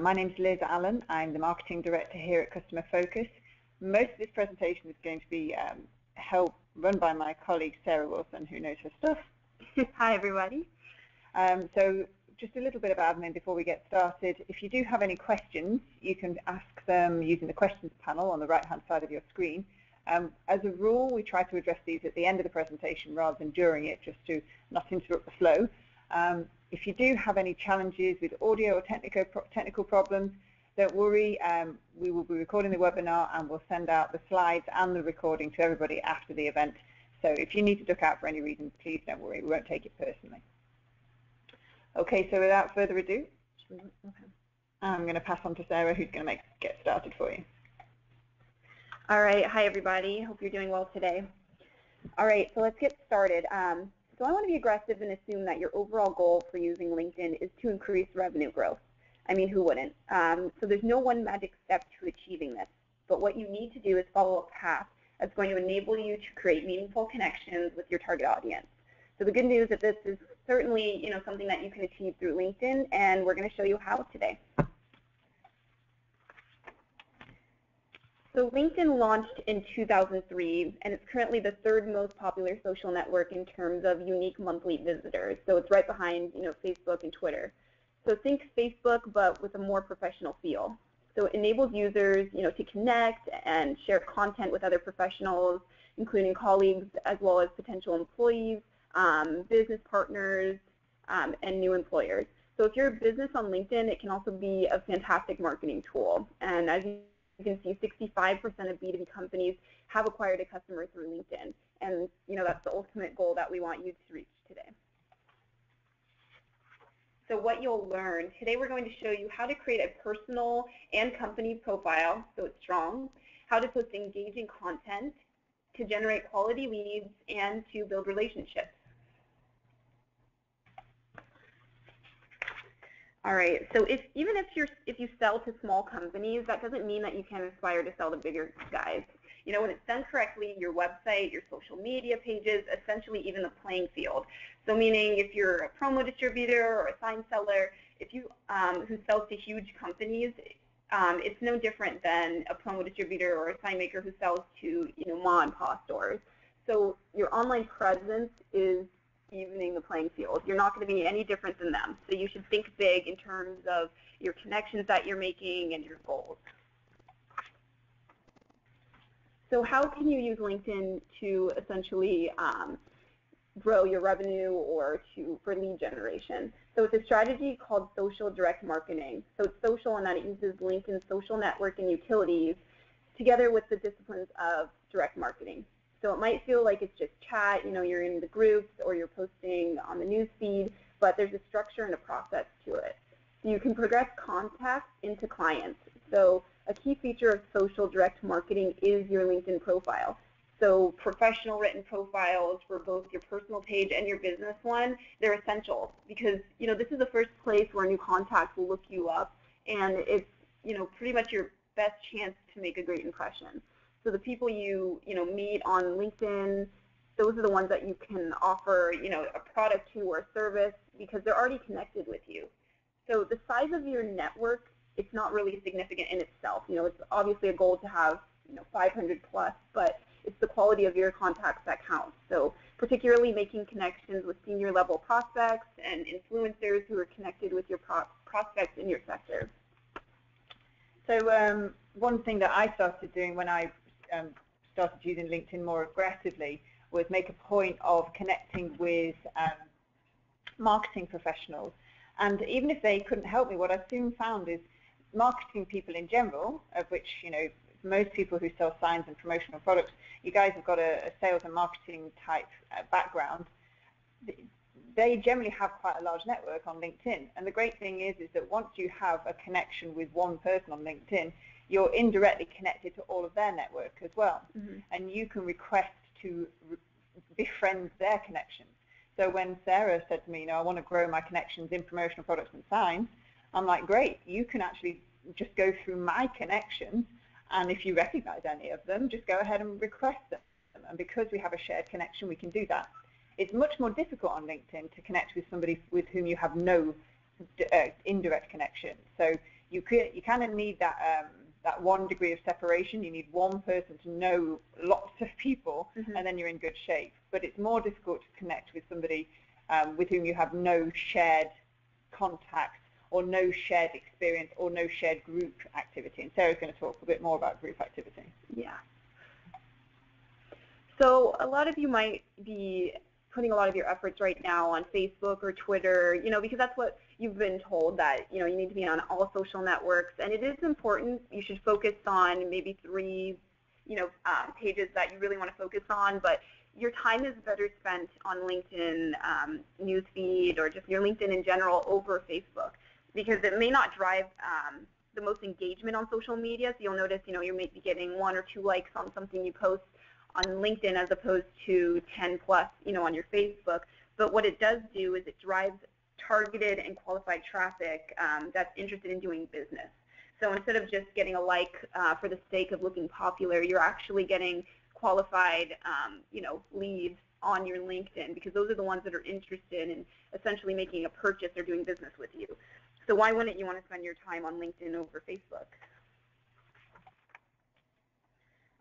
My name is Liz Allen. I'm the Marketing Director here at Customer Focus. Most of this presentation is going to be run by my colleague Sarah Wilson, who knows her stuff. Hi, everybody. So just a little bit of admin before we get started. If you do have any questions, you can ask them using the questions panel on the right-hand side of your screen. As a rule, we try to address these at the end of the presentation rather than during it, just to not interrupt the flow. If you do have any challenges with audio or technical problems, don't worry. We will be recording the webinar and we'll send out the slides and the recording to everybody after the event. So if you need to duck out for any reason, please don't worry. We won't take it personally. Okay, so without further ado, I'm going to pass on to Sarah, who's going to get started for you. All right. Hi, everybody. Hope you're doing well today. All right, so let's get started. So I want to be aggressive and assume that your overall goal for using LinkedIn is to increase revenue growth. I mean, who wouldn't? So there's no one magic step to achieving this. But what you need to do is follow a path that's going to enable you to create meaningful connections with your target audience. So the good news is that this is certainly, something that you can achieve through LinkedIn, and we're going to show you how today. So LinkedIn launched in 2003, and it's currently the third most popular social network in terms of unique monthly visitors. So it's right behind, Facebook and Twitter. So think Facebook, but with a more professional feel. So it enables users, to connect and share content with other professionals, including colleagues as well as potential employees, business partners, and new employers. So if you're a business on LinkedIn, it can also be a fantastic marketing tool. And as you can see, 65% of B2B companies have acquired a customer through LinkedIn. And, that's the ultimate goal that we want you to reach today. So what you'll learn, today we're going to show you how to create a personal and company profile so it's strong, how to post engaging content, to generate quality leads, and to build relationships. All right, so even if you sell to small companies, that doesn't mean that you can't aspire to sell to bigger guys. When it's done correctly, your website, your social media pages, essentially even the playing field. So meaning if you're a promo distributor or a sign seller, who sells to huge companies, it's no different than a promo distributor or a sign maker who sells to mom and pop stores. So your online presence is evening the playing field. You're not going to be any different than them. So you should think big in terms of your connections that you're making and your goals. So how can you use LinkedIn to essentially grow your revenue or for lead generation? So it's a strategy called social direct marketing. So it's social in that it uses LinkedIn social network and utilities together with the disciplines of direct marketing. So it might feel like it's just chat, you're in the groups or you're posting on the newsfeed, but there's a structure and a process to it. So you can progress contacts into clients. So a key feature of social direct marketing is your LinkedIn profile. So professional written profiles for both your personal page and your business one, they're essential because, this is the first place where new contacts will look you up, and it's, pretty much your best chance to make a great impression. So the people you meet on LinkedIn, those are the ones that you can offer a product to or a service because they're already connected with you. So the size of your network, it's not really significant in itself. It's obviously a goal to have 500 plus, but it's the quality of your contacts that counts. So particularly making connections with senior level prospects and influencers who are connected with your prospects in your sector. So one thing that I started doing when I started using LinkedIn more aggressively was make a point of connecting with marketing professionals. And even if they couldn't help me, what I soon found is marketing people in general, of which, most people who sell signs and promotional products, you guys have got a sales and marketing type background. They generally have quite a large network on LinkedIn. And the great thing is that once you have a connection with one person on LinkedIn, you're indirectly connected to all of their network as well. Mm-hmm. And you can request to befriend their connections. So when Sarah said to me, I want to grow my connections in promotional products and signs, I'm like, great, you can actually just go through my connections, and if you recognize any of them, just go ahead and request them. And because we have a shared connection, we can do that. It's much more difficult on LinkedIn to connect with somebody with whom you have no indirect connection. So you kind of need that that one degree of separation. You need one person to know lots of people, and then you're in good shape. But it's more difficult to connect with somebody with whom you have no shared contacts or no shared experience or no shared group activity. And Sarah's going to talk a bit more about group activity. Yeah. So a lot of you might be putting a lot of your efforts right now on Facebook or Twitter, because that's what you've been told, that, you need to be on all social networks. And it is important. You should focus on maybe 3, pages that you really want to focus on. But your time is better spent on LinkedIn newsfeed or just your LinkedIn in general over Facebook, because it may not drive the most engagement on social media. So you'll notice, you may be getting 1 or 2 likes on something you post on LinkedIn as opposed to 10 plus, on your Facebook. But what it does do is it drives targeted and qualified traffic that's interested in doing business. So instead of just getting a like for the sake of looking popular, you're actually getting qualified, leads on your LinkedIn, because those are the ones that are interested in essentially making a purchase or doing business with you. So why wouldn't you want to spend your time on LinkedIn over Facebook?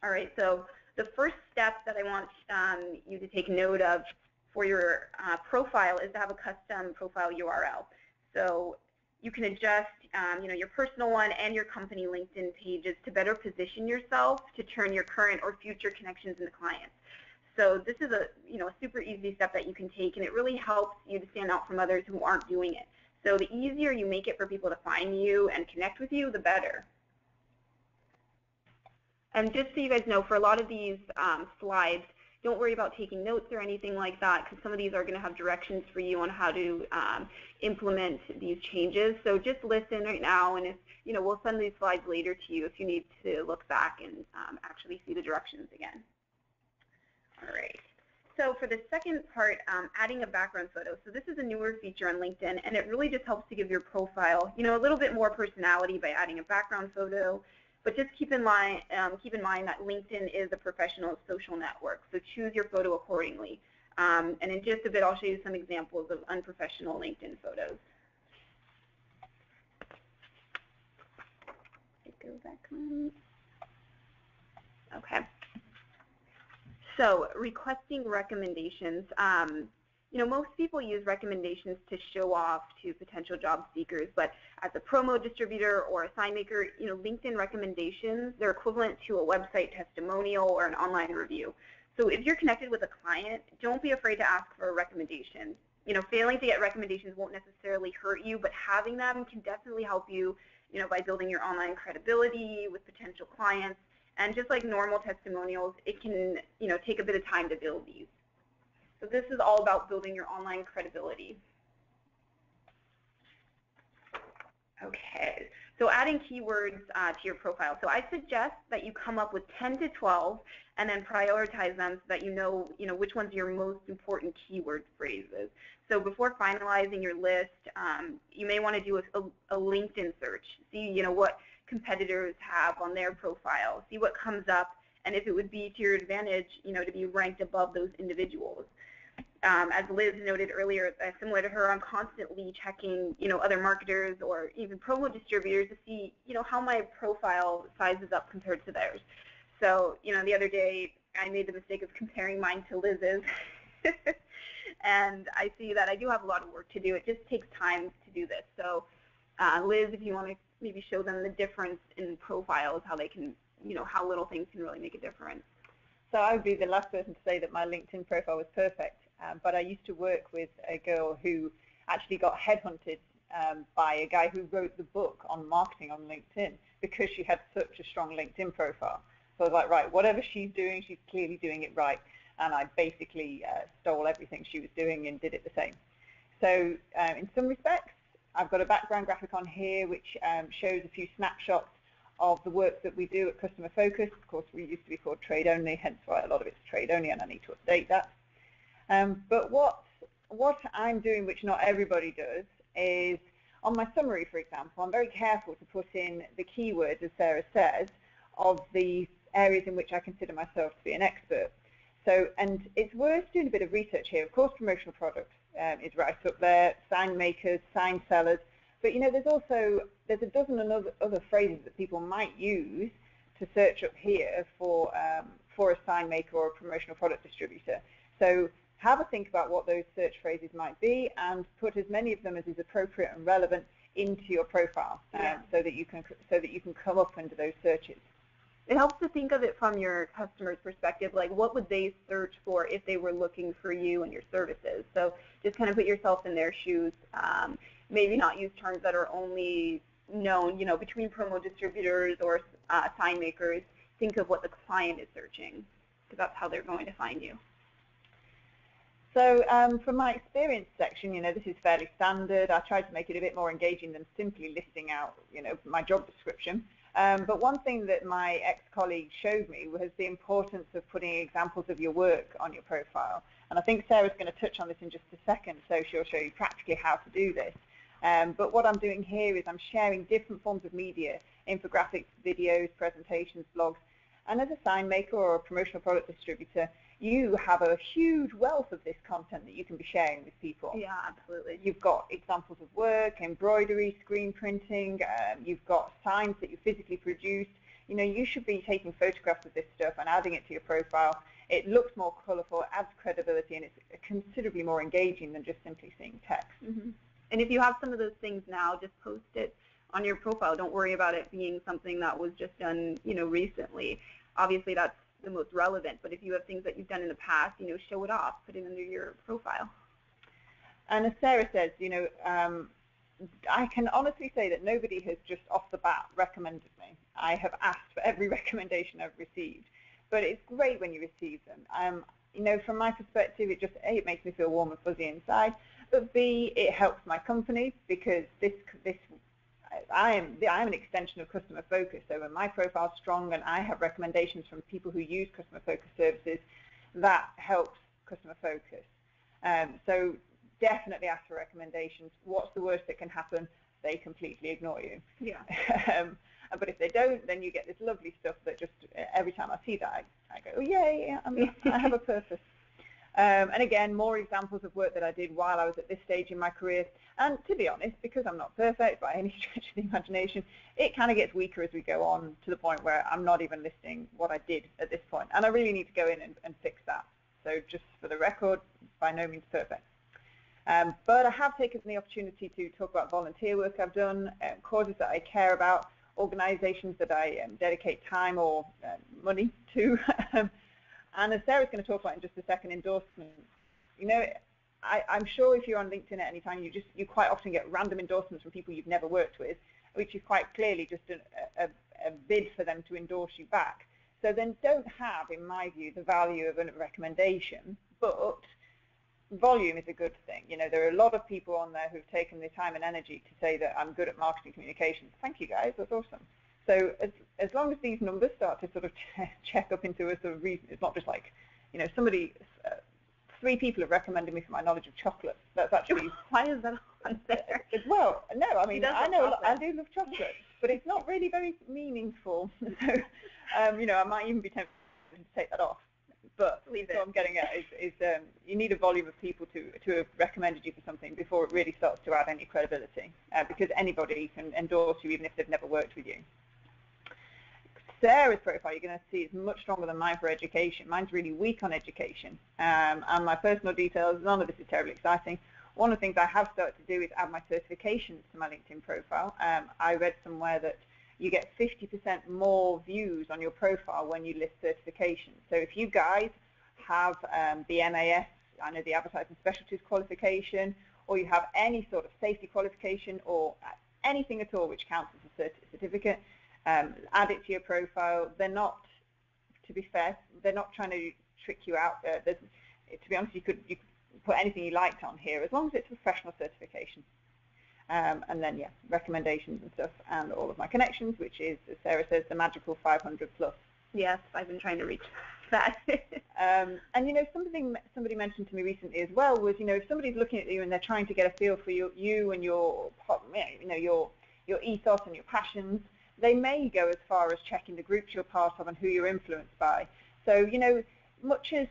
All right, so the first step that I want you to take note of for your profile is to have a custom profile URL. So you can adjust your personal one and your company LinkedIn pages to better position yourself to turn your current or future connections into clients. So this is a super easy step that you can take, and it really helps you to stand out from others who aren't doing it. So the easier you make it for people to find you and connect with you, the better. And just so you guys know, for a lot of these slides, don't worry about taking notes or anything like that, because some of these are going to have directions for you on how to implement these changes. So just listen right now, and if we'll send these slides later to you if you need to look back and actually see the directions again. All right. So for the second part, adding a background photo. So this is a newer feature on LinkedIn, and it really just helps to give your profile, a little bit more personality by adding a background photo. But just keep in mind that LinkedIn is a professional social network, so choose your photo accordingly. And in just a bit, I'll show you some examples of unprofessional LinkedIn photos. Go back on. Okay. So requesting recommendations. Most people use recommendations to show off to potential job seekers, but as a promo distributor or a sign maker, LinkedIn recommendations, they're equivalent to a website testimonial or an online review. So if you're connected with a client, don't be afraid to ask for a recommendation. Failing to get recommendations won't necessarily hurt you, but having them can definitely help you, by building your online credibility with potential clients. And just like normal testimonials, it can, take a bit of time to build these. So this is all about building your online credibility. Okay, so adding keywords to your profile. So I suggest that you come up with 10 to 12 and then prioritize them so that you know which ones are your most important keyword phrases. So before finalizing your list, you may want to do a LinkedIn search. See, what competitors have on their profile. See what comes up, and if it would be to your advantage, to be ranked above those individuals. As Liz noted earlier, similar to her, I'm constantly checking, other marketers or even promo distributors to see, how my profile sizes up compared to theirs. So, the other day I made the mistake of comparing mine to Liz's, and I see that I do have a lot of work to do. It just takes time to do this. So, Liz, if you want to maybe show them the difference in profiles, how they can, how little things can really make a difference. So I would be the last person to say that my LinkedIn profile was perfect. But I used to work with a girl who actually got headhunted by a guy who wrote the book on marketing on LinkedIn because she had such a strong LinkedIn profile. So I was like, right, whatever she's doing, she's clearly doing it right. And I basically stole everything she was doing and did it the same. So in some respects, I've got a background graphic on here which shows a few snapshots of the work that we do at Customer Focus. Of course, we used to be called Trade Only, hence why a lot of it's Trade Only, and I need to update that. But what I'm doing, which not everybody does, is on my summary, for example, I'm very careful to put in the keywords, as Sarah says, of the areas in which I consider myself to be an expert. So, and it's worth doing a bit of research here. Of course, promotional products is right up there, sign makers, sign sellers, But there's a dozen other phrases that people might use to search up here for a sign maker or a promotional product distributor. So have a think about what those search phrases might be, and put as many of them as is appropriate and relevant into your profile, so that you can come up under those searches. It helps to think of it from your customer's perspective, like what would they search for if they were looking for you and your services. So just kind of put yourself in their shoes. Maybe not use terms that are only known, between promo distributors or sign makers. Think of what the client is searching, because that's how they're going to find you. So from my experience section, this is fairly standard. I tried to make it a bit more engaging than simply listing out, my job description. But one thing that my ex-colleague showed me was the importance of putting examples of your work on your profile. And I think Sarah's going to touch on this in just a second, so she'll show you practically how to do this. But what I'm doing here is I'm sharing different forms of media, infographics, videos, presentations, blogs. And as a sign maker or a promotional product distributor, you have a huge wealth of this content that you can be sharing with people. Yeah, absolutely. You've got examples of work, embroidery, screen printing, you've got signs that you physically produced. You should be taking photographs of this stuff and adding it to your profile. It looks more colourful, adds credibility, and it's considerably more engaging than just simply seeing text. Mm-hmm. And if you have some of those things now, just post it on your profile. Don't worry about it being something that was just done, recently. Obviously, that's the most relevant, but if you have things that you've done in the past, show it off, put it under your profile. And as Sarah says, I can honestly say that nobody has just off the bat recommended me. I have asked for every recommendation I've received, but it's great when you receive them. From my perspective, it just A, it makes me feel warm and fuzzy inside, but B, it helps my company, because I am an extension of customer focus. So when my profile's strong and I have recommendations from people who use customer focus services, that helps customer focus. So definitely ask for recommendations. What's the worst that can happen? They completely ignore you. Yeah. But if they don't, then you get this lovely stuff that just every time I see that, I go, oh, yay, I have a purpose. And again, more examples of work that I did while I was at this stage in my career. And to be honest, because I'm not perfect by any stretch of the imagination, it kind of gets weaker as we go on, to the point where I'm not even listing what I did at this point. And I really need to go in and fix that. So just for the record, by no means perfect. But I have taken the opportunity to talk about volunteer work I've done, causes that I care about, organisations that I dedicate time or money to. And as Sarah's going to talk about in just a second, endorsements. I'm sure if you're on LinkedIn at any time, you quite often get random endorsements from people you've never worked with, which is quite clearly just a bid for them to endorse you back. So then don't have, in my view, the value of a recommendation, but volume is a good thing. There are a lot of people on there who've taken the time and energy to say that I'm good at marketing communications. Thank you, guys. That's awesome. So as long as these numbers start to sort of check up into a sort of reason, it's not just like, somebody, 3 people have recommended me for my knowledge of chocolate. That's actually... Why is that on there? Well, no, I mean, I do love chocolate, but it's not really very meaningful. So, I might even be tempted to take that off. But what I'm getting at is you need a volume of people to have recommended you for something before it really starts to add any credibility, because anybody can endorse you even if they've never worked with you. Sarah's profile, you're going to see, is much stronger than mine for education. Mine's really weak on education. And my personal details, none of this is terribly exciting. One of the things I have started to do is add my certifications to my LinkedIn profile. I read somewhere that you get 50% more views on your profile when you list certifications. So if you guys have the MAS, I know the Advertising Specialties qualification, or you have any sort of safety qualification or anything at all which counts as a certificate, add it to your profile. They're not, to be fair, they're not trying to trick you out. To be honest, you could put anything you liked on here, as long as it's a professional certification. And then, yeah, recommendations and stuff, and all of my connections, which is, as Sarah says, the magical 500 plus. Yes, I've been trying to reach that. And, somebody mentioned to me recently as well was, if somebody's looking at you and they're trying to get a feel for you and your ethos and your passions, they may go as far as checking the groups you're part of and who you're influenced by. So, much as,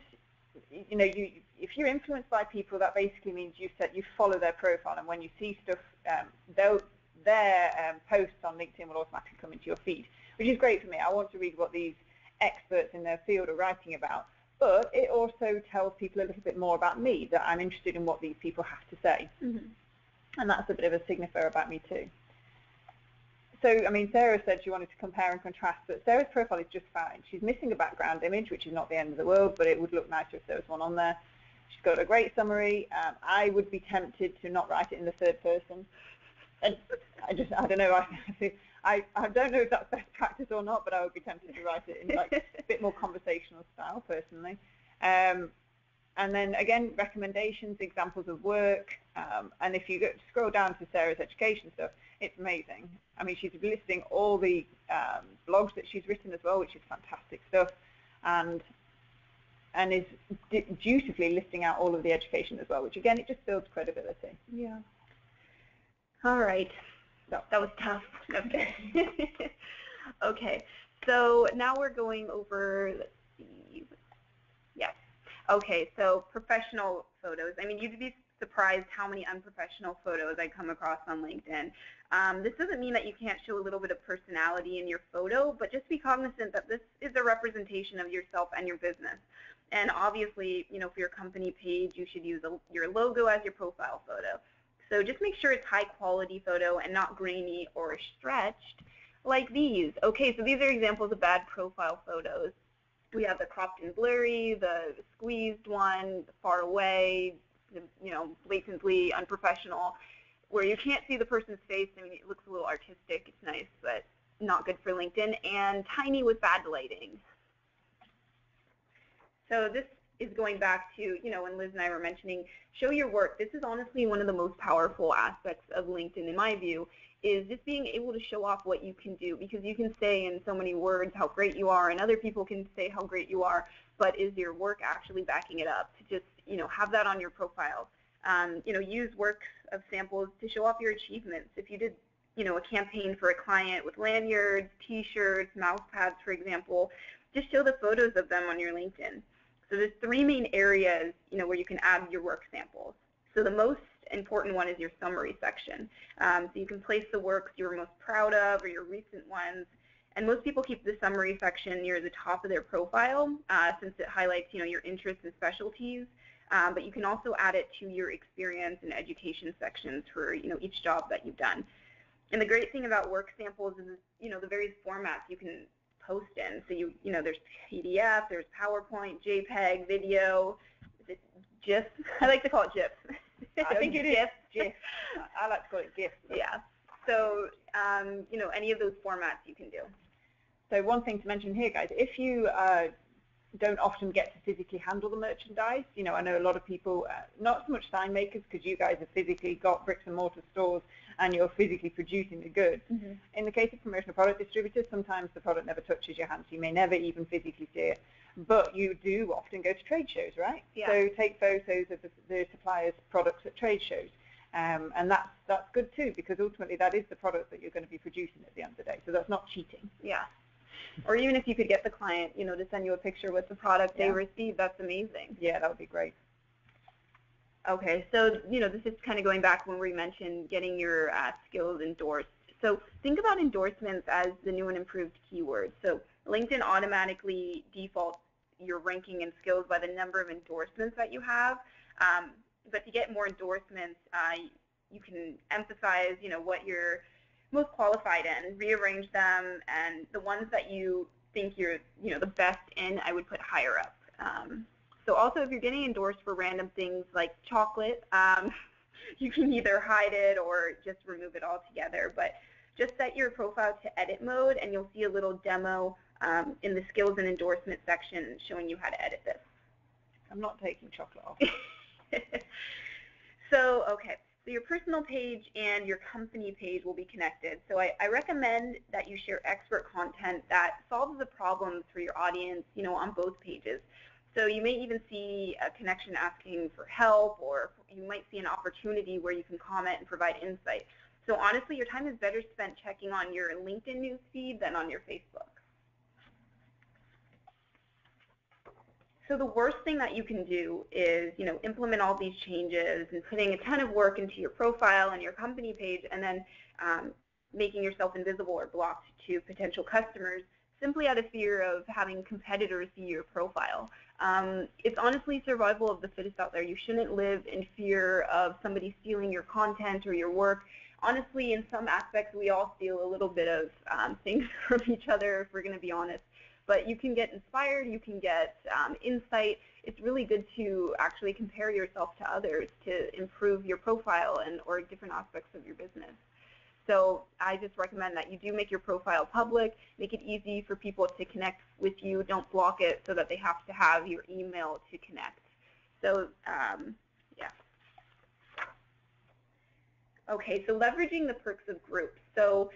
if you're influenced by people, that basically means you follow their profile, and when you see stuff, their posts on LinkedIn will automatically come into your feed, which is great for me. I want to read what these experts in their field are writing about, but it also tells people a little bit more about me, that I'm interested in what these people have to say. And that's a bit of a signifier about me too. So, I mean, Sarah said she wanted to compare and contrast, but Sarah's profile is just fine. She's missing a background image, which is not the end of the world, but it would look nicer if there was one on there. She's got a great summary. I would be tempted to not write it in the third person. And I don't know. I don't know if that's best practice or not, but I would be tempted to write it in like a bit more conversational style, personally. And then again, recommendations, examples of work, and if you scroll down to Sarah's education stuff, it's amazing. I mean, she's listing all the blogs that she's written as well, which is fantastic stuff, and is dutifully listing out all of the education as well, which again, it just builds credibility. Yeah. All right. So that was tough. Okay. So now we're going over, let's see. Yes. Okay, so professional photos. I mean, you'd be surprised how many unprofessional photos I come across on LinkedIn. This doesn't mean that you can't show a little bit of personality in your photo, but just be cognizant that this is a representation of yourself and your business. And obviously, you know, for your company page, you should use your logo as your profile photo. So just make sure it's high quality photo and not grainy or stretched like these. Okay, so these are examples of bad profile photos. We have the cropped and blurry, the squeezed one, the far away, you know, blatantly unprofessional, where you can't see the person's face. I mean, it looks a little artistic. It's nice, but not good for LinkedIn. And tiny with bad lighting. So this is going back to, you know, when Liz and I were mentioning, show your work. This is honestly one of the most powerful aspects of LinkedIn, in my view, is just being able to show off what you can do, because you can say in so many words how great you are, and other people can say how great you are, but is your work actually backing it up? To just, you know, have that on your profile. You know, use works of samples to show off your achievements. If you did, you know, a campaign for a client with lanyards, T-shirts, mouse pads, for example, just show the photos of them on your LinkedIn. So there's three main areas, you know, where you can add your work samples. So the most important one is your summary section. So you can place the works you were most proud of or your recent ones. And most people keep the summary section near the top of their profile since it highlights, you know, your interests and specialties. But you can also add it to your experience and education sections for, you know, each job that you've done. And the great thing about work samples is, you know, the various formats you can post in. So you know, there's PDF, there's PowerPoint, JPEG, video, is it GIF? I like to call it GIF. I think it is GIF. I like to call it GIF. Yeah. So, you know, any of those formats you can do. So one thing to mention here, guys, if you don't often get to physically handle the merchandise, you know, I know a lot of people, not so much sign makers, because you guys have physically got bricks and mortar stores and you're physically producing the goods. In the case of promotional product distributors, sometimes the product never touches your hands. You may never even physically see it, but you do often go to trade shows, right? Yeah. So take photos of the supplier's products at trade shows. And that's good too, because ultimately that is the product that you're going to be producing at the end of the day. So that's not cheating. Yeah. Or even if you could get the client, you know, to send you a picture with the product they received, that's amazing. Yeah, that would be great. Okay, so, you know, this is kind of going back when we mentioned getting your skills endorsed. So think about endorsements as the new and improved keywords. So LinkedIn automatically defaults your ranking and skills by the number of endorsements that you have. But to get more endorsements, you can emphasize, you know, what you're most qualified in, rearrange them, and the ones that you think you're, you know, the best in, I would put higher up. So also, if you're getting endorsed for random things like chocolate, you can either hide it or just remove it altogether. But just set your profile to edit mode, and you'll see a little demo in the skills and endorsement section showing you how to edit this. I'm not taking chocolate off. So, okay. So your personal page and your company page will be connected. So I recommend that you share expert content that solves the problems for your audience, you know, on both pages. So you may even see a connection asking for help, or you might see an opportunity where you can comment and provide insight. So honestly, your time is better spent checking on your LinkedIn newsfeed than on your Facebook. So the worst thing that you can do is, you know, implement all these changes and putting a ton of work into your profile and your company page, and then making yourself invisible or blocked to potential customers simply out of fear of having competitors see your profile. It's honestly survival of the fittest out there. You shouldn't live in fear of somebody stealing your content or your work. Honestly, in some aspects, we all steal a little bit of things from each other, if we're going to be honest. But you can get inspired, you can get insight. It's really good to actually compare yourself to others to improve your profile or different aspects of your business. So I just recommend that you do make your profile public, make it easy for people to connect with you. Don't block it so that they have to have your email to connect. So, yeah. Okay, so leveraging the perks of groups. So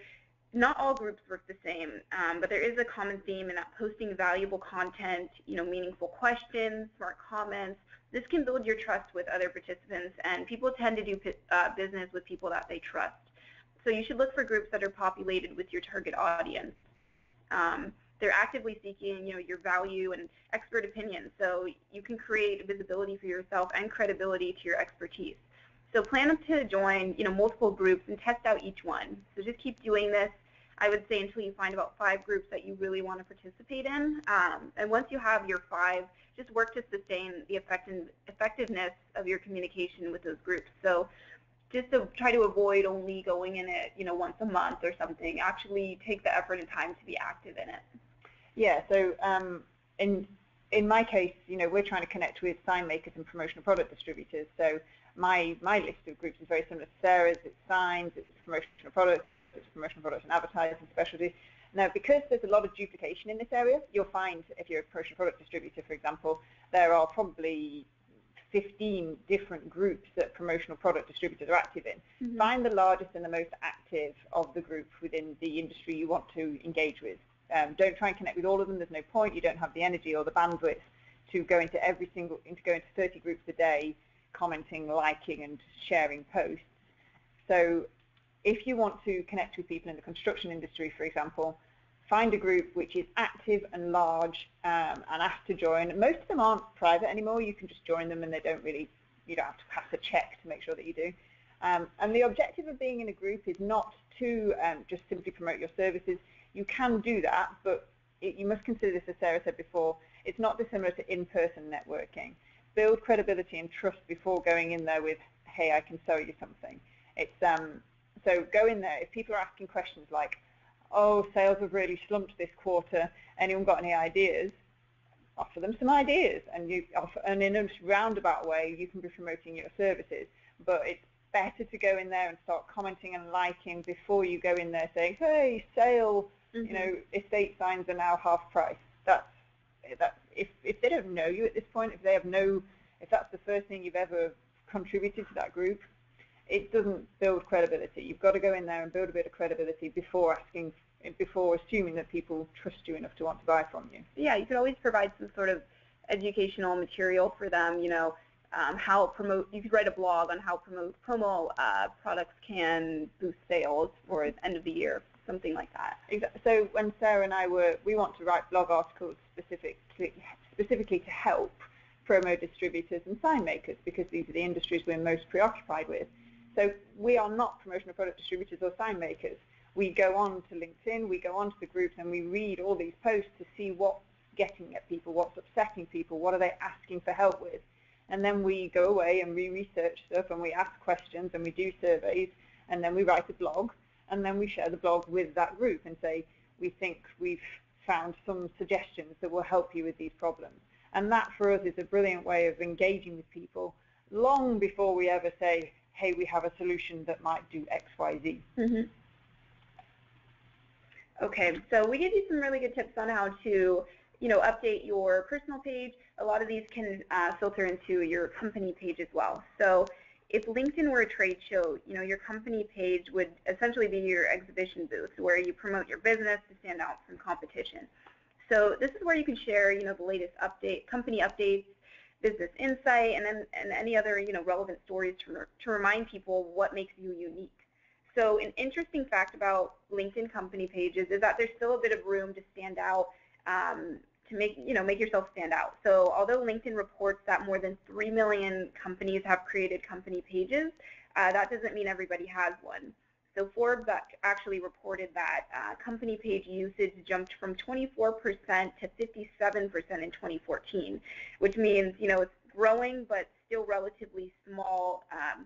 not all groups work the same, but there is a common theme in that posting valuable content, meaningful questions, smart comments. This can build your trust with other participants, and people tend to do business with people that they trust. So you should look for groups that are populated with your target audience. They're actively seeking, your value and expert opinion, so you can create visibility for yourself and credibility to your expertise. So plan to join, multiple groups and test out each one. So just keep doing this, I would say, until you find about 5 groups that you really want to participate in. And once you have your 5, just work to sustain the effectiveness of your communication with those groups. So just to try to avoid only going in it, once a month or something. Actually take the effort and time to be active in it. Yeah, so in my case, we're trying to connect with sign makers and promotional product distributors. So my list of groups is very similar to Sarah's. It's signs, it's promotional products and advertising specialties. Now, because there's a lot of duplication in this area, you'll find if you're a promotional product distributor, for example, there are probably 15 different groups that promotional product distributors are active in. Mm-hmm. Find the largest and the most active of the groups within the industry you want to engage with. Don't try and connect with all of them. There's no point. You don't have the energy or the bandwidth to go into 30 groups a day, commenting, liking, and sharing posts. So if you want to connect with people in the construction industry, for example, find a group which is active and large and ask to join. Most of them aren't private anymore. You can just join them, and you don't have to pass a check to make sure that you do. And the objective of being in a group is not to just simply promote your services. You can do that, but you must consider this, as Sarah said before, it's not dissimilar to in-person networking. Build credibility and trust before going in there with, hey, I can sell you something. It's so go in there. If people are asking questions like, oh, sales have really slumped this quarter, anyone got any ideas? Offer them some ideas, and in a roundabout way, you can be promoting your services. But it's better to go in there and start commenting and liking before you go in there saying, hey, sale, mm-hmm. Estate signs are now half price. If they don't know you at this point, if that's the first thing you've ever contributed to that group, it doesn't build credibility. You've got to go in there and build a bit of credibility before assuming that people trust you enough to want to buy from you. Yeah, you could always provide some sort of educational material for them, you could write a blog on how promo products can boost sales for the end of the year, something like that. Exactly. So when Sarah and I we want to write blog articles specifically to help promo distributors and sign makers, because these are the industries we're most preoccupied with. So we are not promotional product distributors or sign makers. We go on to LinkedIn, we go on to the groups, and we read all these posts to see what's getting at people, what's upsetting people, what are they asking for help with. And then we go away and we research stuff, and we ask questions, and we do surveys, and then we write a blog, and then we share the blog with that group and say, we think we've found some suggestions that will help you with these problems. And that, for us, is a brilliant way of engaging with people long before we ever say, hey, we have a solution that might do X, Y, Z. Mm-hmm. Okay, so we gave you some really good tips on how to, update your personal page. A lot of these can filter into your company page as well. So if LinkedIn were a trade show, your company page would essentially be your exhibition booth where you promote your business to stand out from competition. So this is where you can share, the latest company updates, business insight, and any other, relevant stories to remind people what makes you unique. So an interesting fact about LinkedIn company pages is that there's still a bit of room to stand out, to make yourself stand out. So although LinkedIn reports that more than 3 million companies have created company pages, that doesn't mean everybody has one. So Forbes actually reported that company page usage jumped from 24% to 57% in 2014, which means, it's growing, but still relatively small.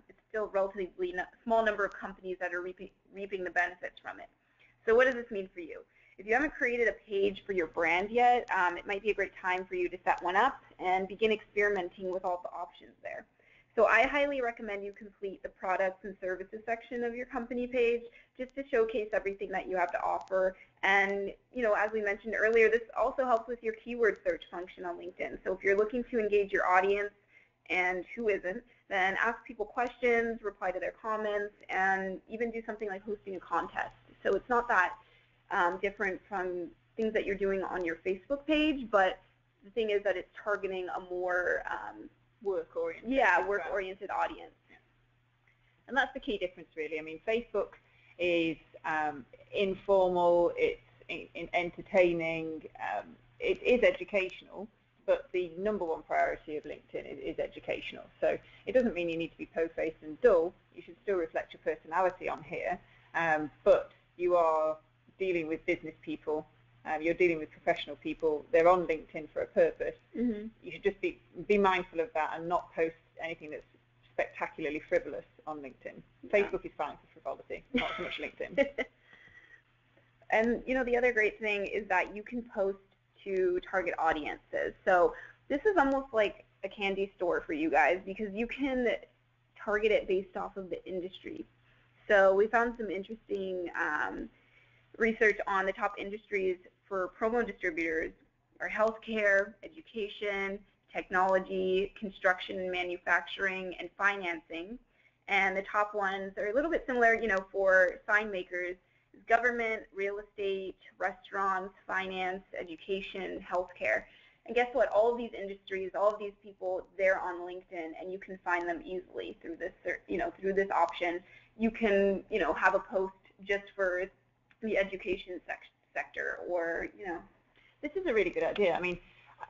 It's still relatively small number of companies that are reaping the benefits from it. So what does this mean for you? If you haven't created a page for your brand yet, it might be a great time for you to set one up and begin experimenting with all the options there. So I highly recommend you complete the products and services section of your company page just to showcase everything that you have to offer. And, as we mentioned earlier, this also helps with your keyword search function on LinkedIn. So if you're looking to engage your audience, and who isn't, then ask people questions, reply to their comments, and even do something like hosting a contest. So it's not that different from things that you're doing on your Facebook page, but the thing is that it's targeting a more work-oriented. Yeah, work-oriented audience. Yeah. And that's the key difference, really. I mean, Facebook is informal, it's entertaining, it is educational, but the number one priority of LinkedIn is educational. So it doesn't mean you need to be po-faced and dull. You should still reflect your personality on here, but you are dealing with business people. You're dealing with professional people. They're on LinkedIn for a purpose. Mm-hmm. You should just be mindful of that and not post anything that's spectacularly frivolous on LinkedIn. Yeah. Facebook is fine for frivolity, not so much LinkedIn. And the other great thing is that you can post to target audiences. So this is almost like a candy store for you guys because you can target it based off of the industry. So we found some interesting research on the top industries for promo distributors are healthcare, education, technology, construction and manufacturing, and financing. And the top ones are a little bit similar, for sign makers, government, real estate, restaurants, finance, education, healthcare. And guess what? All of these industries, all of these people, they're on LinkedIn, and you can find them easily through this, through this option. You can, have a post just for the education sector, or This is a really good idea. I mean,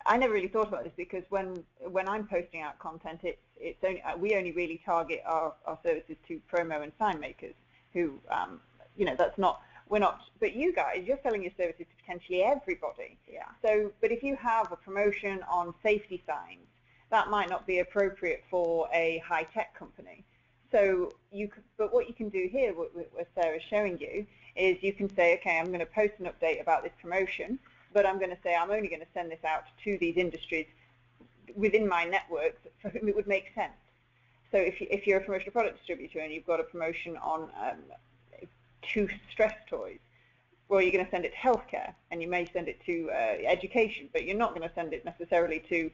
I never really thought about this because when I'm posting out content, it's only we only really target our services to promo and sign makers who that's not, we're not, but you guys, you're selling your services to potentially everybody. Yeah. So, but if you have a promotion on safety signs, that might not be appropriate for a high-tech company. So but what you can do here, what Sarah's showing you, is you can say, okay, I'm going to post an update about this promotion, but I'm going to say I'm only going to send this out to these industries within my network for whom it would make sense. So if you're a promotional product distributor and you've got a promotion on 2 stress toys, well, you're going to send it to healthcare, and you may send it to education, but you're not going to send it necessarily to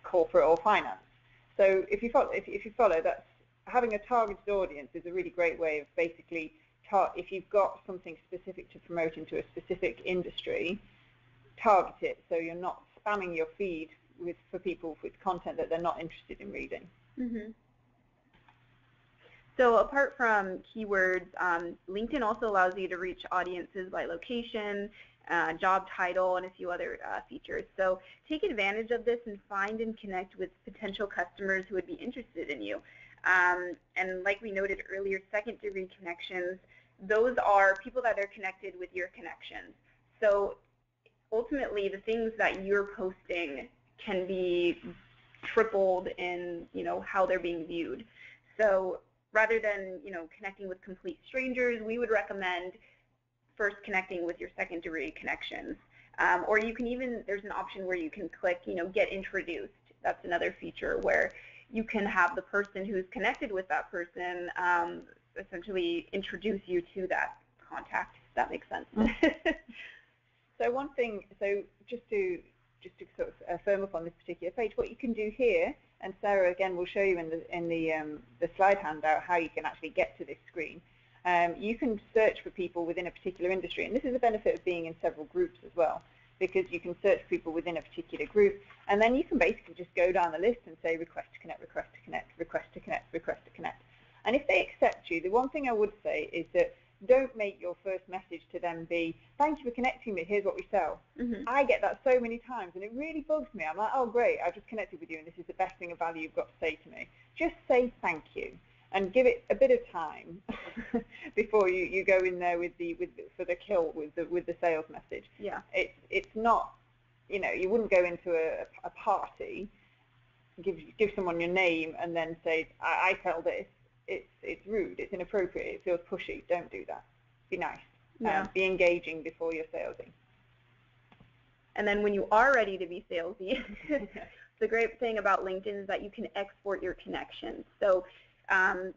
corporate or finance. So if you follow, that's having a targeted audience is a really great way of basically if you've got something specific to promote into a specific industry, target it so you're not spamming your feed for people with content that they're not interested in reading. Mm-hmm. So apart from keywords, LinkedIn also allows you to reach audiences by location, job title, and a few other features. So take advantage of this and find and connect with potential customers who would be interested in you. And like we noted earlier, second-degree connections, those are people that are connected with your connections. So ultimately, the things that you're posting can be tripled in, how they're being viewed. So rather than, connecting with complete strangers, we would recommend first connecting with your second-degree connections. Or you can even, there's an option where you can click, get introduced. That's another feature where you can have the person who's connected with that person essentially introduce you to that contact, if that makes sense. So one thing, just to sort of firm up on this particular page, what you can do here, and Sarah again will show you in the slide handout how you can actually get to this screen. You can search for people within a particular industry, and this is the benefit of being in several groups as well, because you can search people within a particular group, and then you can basically just go down the list and say request to connect, request to connect, request to connect, request to connect. And if they accept you, the one thing I would say is that don't make your first message to them be, thank you for connecting me, here's what we sell. Mm-hmm. I get that so many times, and it really bugs me. I'm like, oh, great, I've just connected with you, and this is the best thing of value you've got to say to me. Just say thank you. and give it a bit of time before you go in there for the kill with the sales message. Yeah. It's not, you know, you wouldn't go into a party, give someone your name and then say, I sell this. It's rude, it's inappropriate, it feels pushy. Don't do that. Be nice. Yeah. Be engaging before you're salesy. And then when you are ready to be salesy, the great thing about LinkedIn is that you can export your connections. So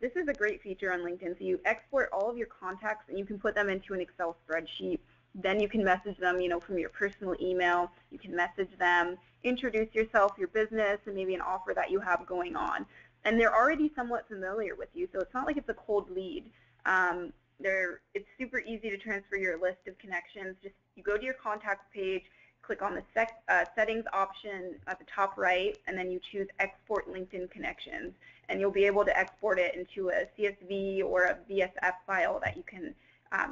this is a great feature on LinkedIn. So you export all of your contacts and you can put them into an Excel spreadsheet. Then you can message them, you know, from your personal email. You can message them, introduce yourself, your business, and maybe an offer that you have going on. And they're already somewhat familiar with you, so it's not like it's a cold lead. It's super easy to transfer your list of connections. Just you go to your contacts page, click on the settings option at the top right, and then you choose Export LinkedIn Connections. And you'll be able to export it into a CSV or a VSF file that you can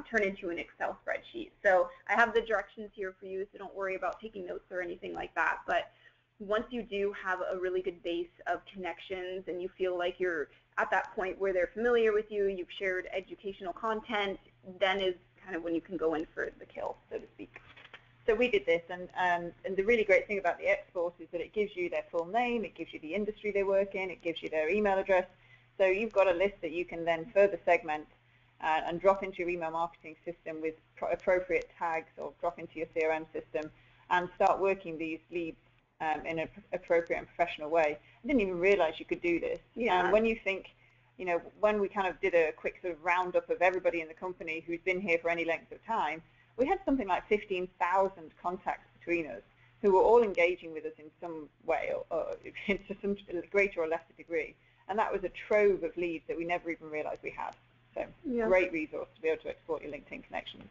turn into an Excel spreadsheet. So I have the directions here for you, so don't worry about taking notes or anything like that. But once you do have a really good base of connections and you feel like you're at that point where they're familiar with you, you've shared educational content, then is kind of when you can go in for the kill, so to speak. So we did this, and the really great thing about the export is that it gives you their full name, it gives you the industry they work in, it gives you their email address. So you've got a list that you can then further segment and drop into your email marketing system with appropriate tags, or drop into your CRM system and start working these leads in an appropriate and professional way. I didn't even realize you could do this. Yeah. When you think, you know, when we kind of did a quick sort of roundup of everybody in the company who's been here for any length of time, we had something like 15,000 contacts between us who were all engaging with us in some way, or to some greater or lesser degree. And that was a trove of leads that we never even realized we had. So yeah. Great resource to be able to export your LinkedIn connections.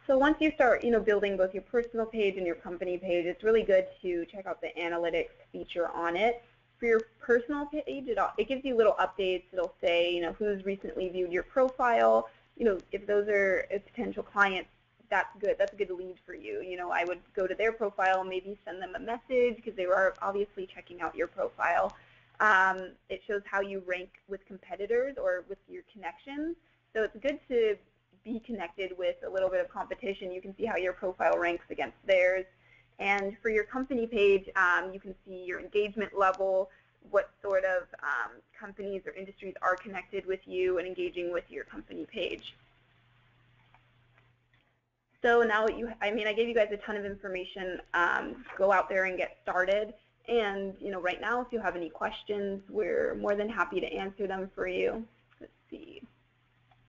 So once you start, you know, building both your personal page and your company page, it's really good to check out the analytics feature on it. For your personal page, it gives you little updates. It'll say, you know, who's recently viewed your profile. You know, if those are potential clients, that's good. That's a good lead for you. You know, I would go to their profile, maybe send them a message because they were obviously checking out your profile. It shows how you rank with competitors or with your connections. So it's good to be connected with a little bit of competition. You can see how your profile ranks against theirs. And for your company page, you can see your engagement level, what sort of companies or industries are connected with you and engaging with your company page. So now I gave you guys a ton of information. Go out there and get started. And you know, right now, if you have any questions, we're more than happy to answer them for you. Let's see.